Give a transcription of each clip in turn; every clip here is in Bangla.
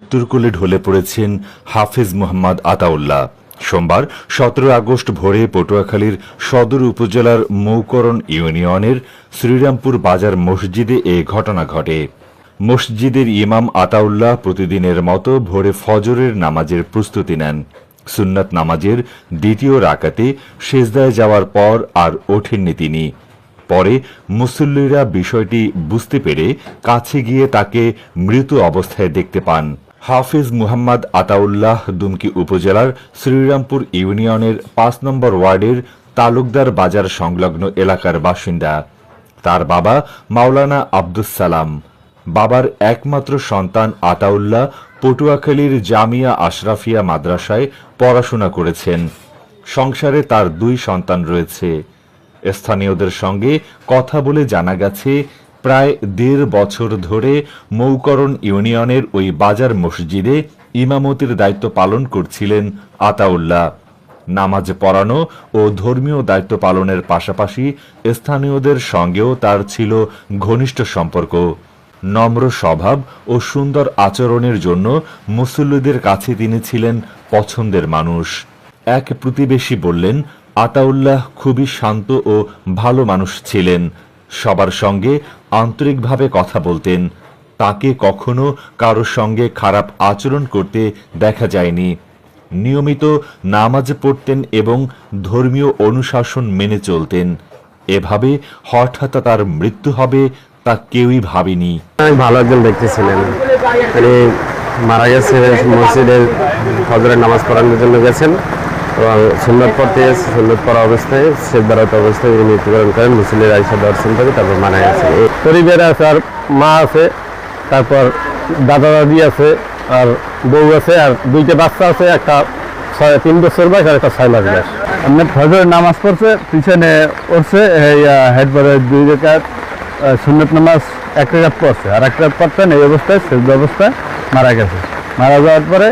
মৃত্যুর ঢলে পড়েছেন হাফেজ মোহাম্মদ আতাউল্লাহ। সোমবার 17 আগস্ট ভোরে পটুয়াখালীর সদর উপজেলার মৌকরণ ইউনিয়নের শ্রীরামপুর বাজার মসজিদে এ ঘটনা ঘটে। মসজিদের ইমাম আতাউল্লাহ প্রতিদিনের মতো ভোরে ফজরের নামাজের প্রস্তুতি নেন। সুন্নাত নামাজের দ্বিতীয় রাকাতে সেজদায় যাওয়ার পর আর ওঠেননি তিনি। পরে মুসল্লিরা বিষয়টি বুঝতে পেরে কাছে গিয়ে তাকে মৃত অবস্থায় দেখতে পান। হাফেজ মুহাম্মদ আতাউল্লাহ দুমকি উপজেলার শ্রীরামপুর ইউনিয়নের ৫ নম্বর ওয়ার্ডের তালুকদার বাজার সংলগ্ন এলাকার বাসিন্দা। তার বাবা মাওলানা আব্দুস সালাম। বাবার একমাত্র সন্তান আতাউল্লাহ পটুয়াখালীর জামিয়া আশরাফিয়া মাদ্রাসায় পড়াশোনা করেছেন। সংসারে তার ২ সন্তান রয়েছে। স্থানীয়দের সঙ্গে কথা বলে জানা গেছে, প্রায় ১.৫ বছর ধরে মৌকরণ ইউনিয়নের ওই বাজার মসজিদে ইমামতির দায়িত্ব পালন করছিলেন আতাউল্লাহ। নামাজ পড়ানো ও ধর্মীয় দায়িত্ব পালনের পাশাপাশি স্থানীয়দের সঙ্গেও তার ছিল ঘনিষ্ঠ সম্পর্ক। নম্র স্বভাব ও সুন্দর আচরণের জন্য মুসল্লিদের কাছে তিনি ছিলেন পছন্দের মানুষ। এক প্রতিবেশী বললেন, আতাউল্লাহ খুবই শান্ত ও ভালো মানুষ ছিলেন। সবার সঙ্গে আন্তরিকভাবে কথা বলতেন। তাকে কখনো কারোর সঙ্গে খারাপ আচরণ করতে দেখা যায়নি। নিয়মিত নামাজ পড়তেন এবং ধর্মীয় অনুশাসন মেনে চলতেন। এভাবে হঠাৎ তার মৃত্যু হবে তা কেউই ভাবেনি। ভালো একজন ব্যক্তি ছিলেন। তিনি মারা গেছে মসজিদে ফজরের নামাজ পড়ানোর জন্য গেছেন এবং সুন্নত পড়া অবস্থায় সেজদারত অবস্থায় তিনি মৃত্যুবরণ করেন। মুসল্লির আয়েশা দর্শন করে তারপর মারা গেছে। পরিবারে আছে আর মা আছে, তারপর দাদা দাদি আছে, আর বউ আছে, আর 2টা বাচ্চা আছে। একটা 3 বছর বয়স আর একটা 6 মাস বয়স। এমনি ফজরের নামাজ পড়ছে, পিছনে উঠছে হেডবারে 2 রাকাত সুন্নত নামাজ 1 রাকাত পড়ছে, আর 1 রাকাত পড়তেন। এই অবস্থায় সেজদা অবস্থায় মারা গেছে। মারা যাওয়ার পরে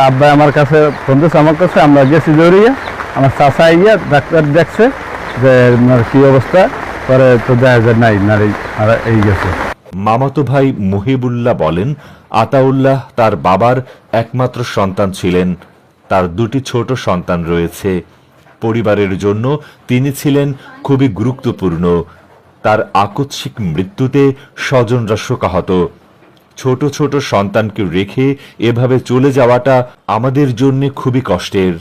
আব্বা আমার কাছে ফোন দিয়েছে, আমার কাছে। আমরা গেছি জরুরিয়া, আমার চাচা গিয়া ডাক্তার দেখছে যে কি অবস্থা, পরে তো দেখা যায় নাই, নারী মারা এই গেছে। মামাতো ভাই মুহিবুল্লাহ বলেন, আতাউল্লাহ তার বাবার একমাত্র সন্তান ছিলেন। তার 2টি ছোট সন্তান রয়েছে। পরিবারের জন্য তিনি ছিলেন খুবই গুরুত্বপূর্ণ। তার আকস্মিক মৃত্যুতে স্বজনরা শোকাহত। ছোট ছোট সন্তানকে রেখে এভাবে চলে যাওয়াটা আমাদের জন্য খুবই কষ্টের।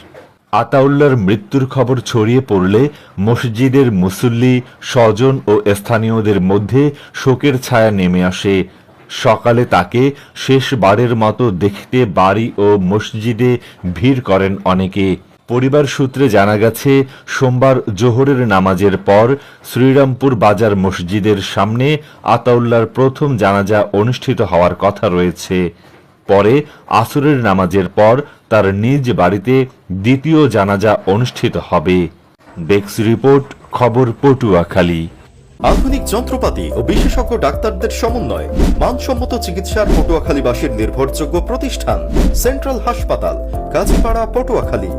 আতাউল্লাহর মৃত্যুর খবর ছড়িয়ে পড়লে মসজিদের মুসল্লি, স্বজন ও স্থানীয়দের মধ্যে শোকের ছায়া নেমে আসে। সকালে তাকে শেষবারের মতো দেখতে বাড়ি ও মসজিদে ভিড় করেন অনেকে। পরিবার সূত্রে জানা গেছে, সোমবার জোহরের নামাজের পর শ্রীরামপুর বাজার মসজিদের সামনে আতাউল্লাহর প্রথম জানাজা অনুষ্ঠিত হওয়ার কথা রয়েছে। পরে আসরের নামাজের পর তার নিজ বাড়িতে দ্বিতীয় জানাজা অনুষ্ঠিত হবে। ডেস্ক রিপোর্ট, খবর পটুয়াখালী। আধুনিক যন্ত্রপাতি ও বিশেষজ্ঞ ডাক্তারদের সমন্বয় মানসম্মত চিকিৎসার পটুয়াখালীবাসীর নির্ভরযোগ্য প্রতিষ্ঠান সেন্ট্রাল হাসপাতাল, কাজীপাড়া, পটুয়াখালী।